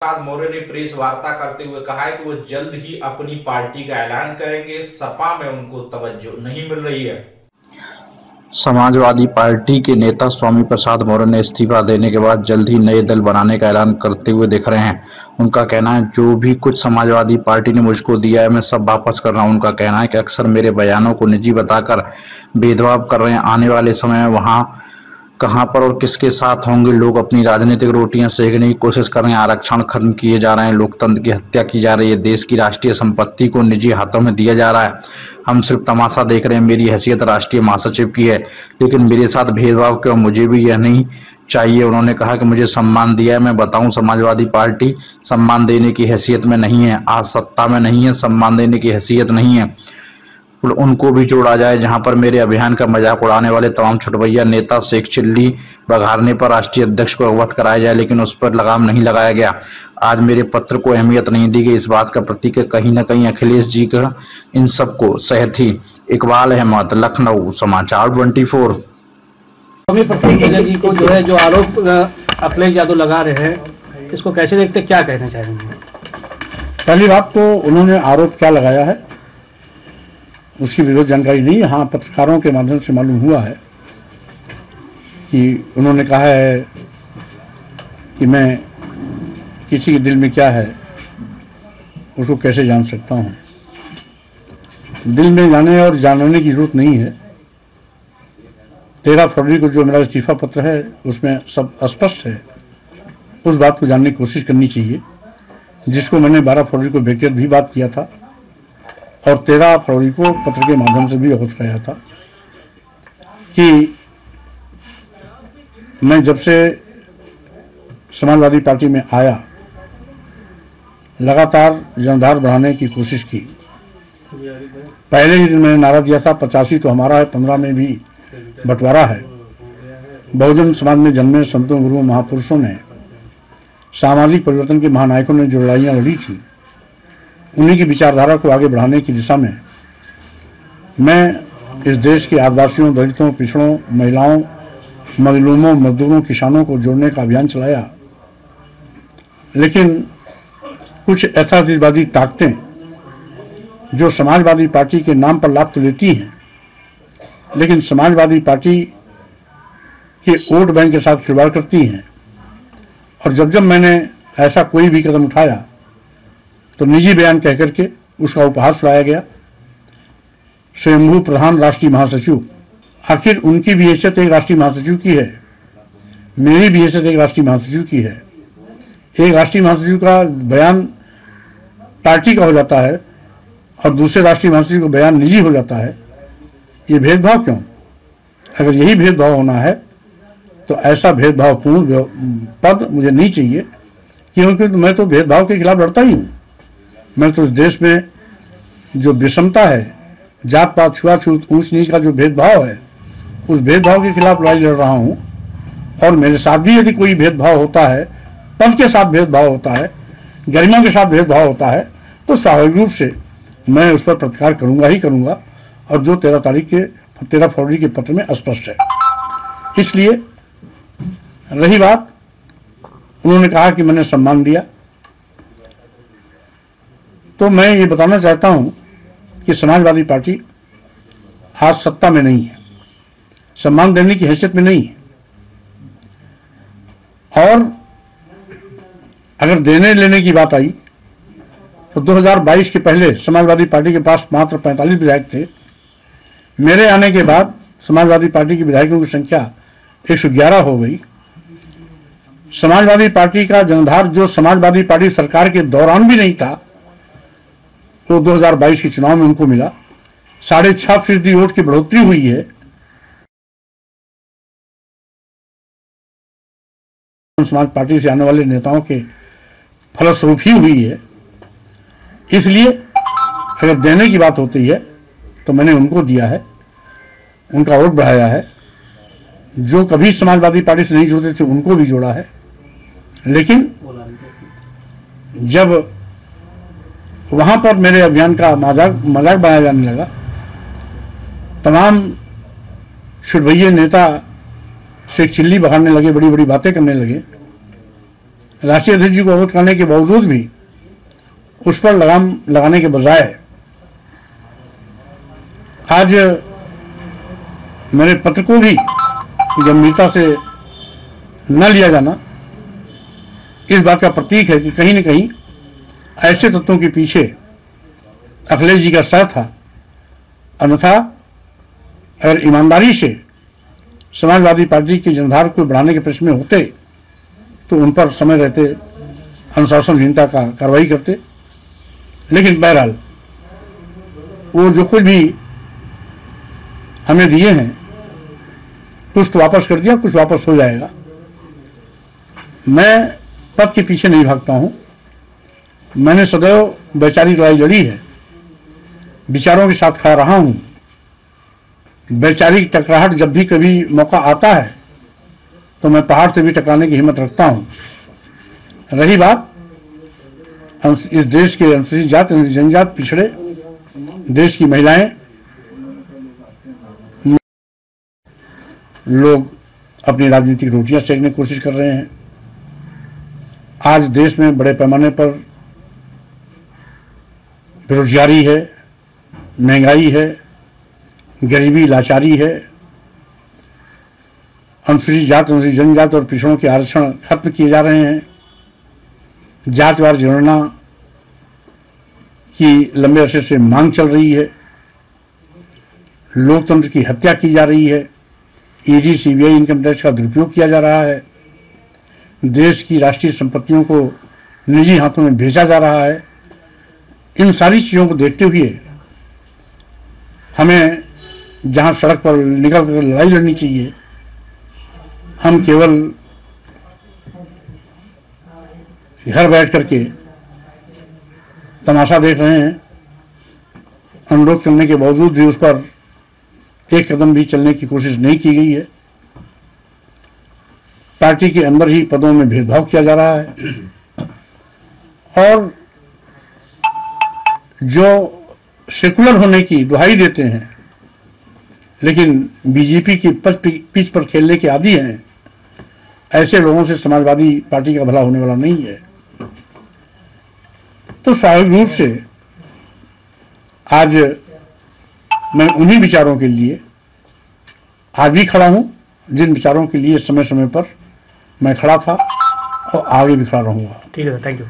प्रसाद मौर्य ने प्रेस वार्ता करते हुए कहा है कि वो जल्द ही अपनी पार्टी का ऐलान करेंगे। सपा में उनको तवज्जो नहीं मिल रही है। समाजवादी पार्टी के नेता स्वामी प्रसाद मौर्य ने इस्तीफा देने के बाद जल्द ही नए दल बनाने का ऐलान करते हुए दिख रहे हैं। उनका कहना है, जो भी कुछ समाजवादी पार्टी ने मुझको दिया है मैं सब वापस कर रहा हूं। उनका कहना है कि अक्सर मेरे बयानों को निजी बताकर भेदभाव कर रहे हैं। आने वाले समय में वहां कहां पर और किसके साथ होंगे, लोग अपनी राजनीतिक रोटियां सेकने की कोशिश कर रहे हैं। आरक्षण खत्म किए जा रहे हैं, लोकतंत्र की हत्या की जा रही है, देश की राष्ट्रीय संपत्ति को निजी हाथों में दिया जा रहा है। हम सिर्फ तमाशा देख रहे हैं। मेरी हैसियत राष्ट्रीय महासचिव की है, लेकिन मेरे साथ भेदभाव क्यों, मुझे भी यह नहीं चाहिए। उन्होंने कहा कि मुझे सम्मान दिया है। मैं बताऊं, समाजवादी पार्टी सम्मान देने की हैसियत में नहीं है, आज सत्ता में नहीं है, सम्मान देने की हैसियत नहीं है। उनको भी जोड़ा जाए। जहां पर मेरे अभियान का मजाक उड़ाने वाले तमाम छुटभैया नेता शेख चिल्ली बघारने पर राष्ट्रीय अध्यक्ष को अवगत कराया जाए, लेकिन उस पर लगाम नहीं लगाया गया। आज मेरे पत्र को अहमियत नहीं दी गई। इस बात का प्रतीक है कहीं न कहीं अखिलेश जी का इन सबको सहथी। इकबाल अहमद, लखनऊ, समाचार 24। स्वामी प्रसाद जी को जो है जो आरोप अखिलेश यादव लगा रहे हैं, इसको कैसे देखते, क्या कहना चाहेंगे? पहली बात तो उन्होंने आरोप क्या लगाया है उसकी विरोध जानकारी नहीं है। हाँ, पत्रकारों के माध्यम से मालूम हुआ है कि उन्होंने कहा है कि मैं किसी के दिल में क्या है उसको कैसे जान सकता हूँ। दिल में जाने और जानने की जरूरत नहीं है। 13 फरवरी को जो मेरा इस्तीफा पत्र है उसमें सब स्पष्ट है। उस बात को जानने की कोशिश करनी चाहिए, जिसको मैंने 12 फरवरी को व्यक्तिगत भी बात किया था और 13 फरवरी को पत्र के माध्यम से भी अवगत कराया था कि मैं जब से समाजवादी पार्टी में आया लगातार जनधार बढ़ाने की कोशिश की। पहले ही दिन मैंने नारा दिया था 85 तो हमारा है, 15 में भी बंटवारा है। बहुजन समाज में जन्मे संतों, गुरुओं, महापुरुषों ने, सामाजिक परिवर्तन के महानायकों ने जो लड़ाइयाँ लड़ी थी, उन्हीं की विचारधारा को आगे बढ़ाने की दिशा में मैं इस देश के आदिवासियों, दलितों, पिछड़ों, महिलाओं, मजलूमों, मजदूरों, किसानों को जोड़ने का अभियान चलाया। लेकिन कुछ यथार्थवादी ताकतें जो समाजवादी पार्टी के नाम पर लाभ तो लेती हैं, लेकिन समाजवादी पार्टी के वोट बैंक के साथ खिलवाड़ करती हैं। और जब जब मैंने ऐसा कोई भी कदम उठाया तो निजी बयान कह करके उसका उपहास उड़ाया गया। स्वयंभू प्रधान राष्ट्रीय महासचिव, आखिर उनकी भी हैसियत एक राष्ट्रीय महासचिव की है, मेरी भी हैसियत एक राष्ट्रीय महासचिव की है। एक राष्ट्रीय महासचिव का बयान पार्टी का हो जाता है और दूसरे राष्ट्रीय महासचिव का बयान निजी हो जाता है। ये भेदभाव क्यों? अगर यही भेदभाव होना है तो ऐसा भेदभावपूर्ण पद मुझे नहीं चाहिए, क्योंकि मैं तो भेदभाव के खिलाफ लड़ता ही हूँ। मैं तो इस देश में जो विषमता है, जात पात, छुआछूत, ऊंच नीच का जो भेदभाव है, उस भेदभाव के खिलाफ लड़ाई लड़ रहा हूँ। और मेरे साथ भी यदि कोई भेदभाव होता है, पद के साथ भेदभाव होता है, गरिमा के साथ भेदभाव होता है, तो स्वाभाविक रूप से मैं उस पर प्रतिकार करूंगा ही करूंगा। और जो 13 फरवरी के पत्र में स्पष्ट है। इसलिए रही बात, उन्होंने कहा कि मैंने सम्मान दिया, तो मैं ये बताना चाहता हूं कि समाजवादी पार्टी आज सत्ता में नहीं है, सम्मान देने की हैसियत में नहीं है। और अगर देने लेने की बात आई तो 2022 के पहले समाजवादी पार्टी के पास मात्र 45 विधायक थे। मेरे आने के बाद समाजवादी पार्टी के विधायकों की संख्या 111 हो गई। समाजवादी पार्टी का जनधार जो समाजवादी पार्टी सरकार के दौरान भी नहीं था, तो 2022 के चुनाव में उनको मिला। 6.5% वोट की बढ़ोतरी हुई है। समाज पार्टी से आने वाले नेताओं के फलस्वरूप ही हुई है। इसलिए अगर देने की बात होती है तो मैंने उनको दिया है, उनका वोट बढ़ाया है। जो कभी समाजवादी पार्टी से नहीं जुड़ते थे उनको भी जोड़ा है। लेकिन जब वहां पर मेरे अभियान का मजाक बनाया जाने लगा, तमाम छुटभैये नेता शेख चिल्ली बघाड़ने लगे, बड़ी बड़ी बातें करने लगे, राष्ट्रीय अध्यक्ष जी को अवगत करने के बावजूद भी उस पर लगाम लगाने के बजाय आज मेरे पत्र को भी गंभीरता से न लिया जाना इस बात का प्रतीक है कि कहीं न कहीं ऐसे तत्वों के पीछे अखिलेश जी का साथ था। अन्यथा अगर ईमानदारी से समाजवादी पार्टी की जनधार को बढ़ाने के प्रश्न में होते तो उन पर समय रहते अनुशासनहीनता का कार्रवाई करते। लेकिन बहरहाल वो जो कुछ भी हमें दिए हैं कुछ तो वापस कर दिया, कुछ वापस हो जाएगा। मैं पद के पीछे नहीं भागता हूं। मैंने सदैव वैचारिक लड़ाई लड़ी है, विचारों के साथ खड़ा रहा हूं। वैचारिक टकराहट जब भी कभी मौका आता है तो मैं पहाड़ से भी टकराने की हिम्मत रखता हूं। रही बात इस देश के अनुसूचित जाति, अनुसूचित जनजाति, पिछड़े देश की महिलाएं, लोग अपनी राजनीतिक रोटियां सेकने की कोशिश कर रहे हैं। आज देश में बड़े पैमाने पर बेरोजगारी है, महंगाई है, गरीबी, लाचारी है। अनुसूचित जाति, अनुसूचित जनजाति और पिछड़ों के आरक्षण खत्म किए जा रहे हैं। जातिवार जनगणना की लंबे अरसे से मांग चल रही है। लोकतंत्र की हत्या की जा रही है। ईडी, सीबीआई, इनकम टैक्स का दुरुपयोग किया जा रहा है। देश की राष्ट्रीय संपत्तियों को निजी हाथों में भेजा जा रहा है। इन सारी चीजों को देखते हुए हमें जहां सड़क पर निकल कर लड़ाई लड़नी चाहिए, हम केवल घर बैठ करके तमाशा देख रहे हैं। अनुरोध करने के बावजूद भी उस पर एक कदम भी चलने की कोशिश नहीं की गई है। पार्टी के अंदर ही पदों में भेदभाव किया जा रहा है और जो सेकुलर होने की दुहाई देते हैं लेकिन बीजेपी की पिच पर खेलने के आदी हैं, ऐसे लोगों से समाजवादी पार्टी का भला होने वाला नहीं है। तो स्वाभाविक रूप से आज मैं उन्हीं विचारों के लिए आज भी खड़ा हूं जिन विचारों के लिए समय समय पर मैं खड़ा था और आगे भी खड़ा रहूंगा। ठीक है, थैंक यू।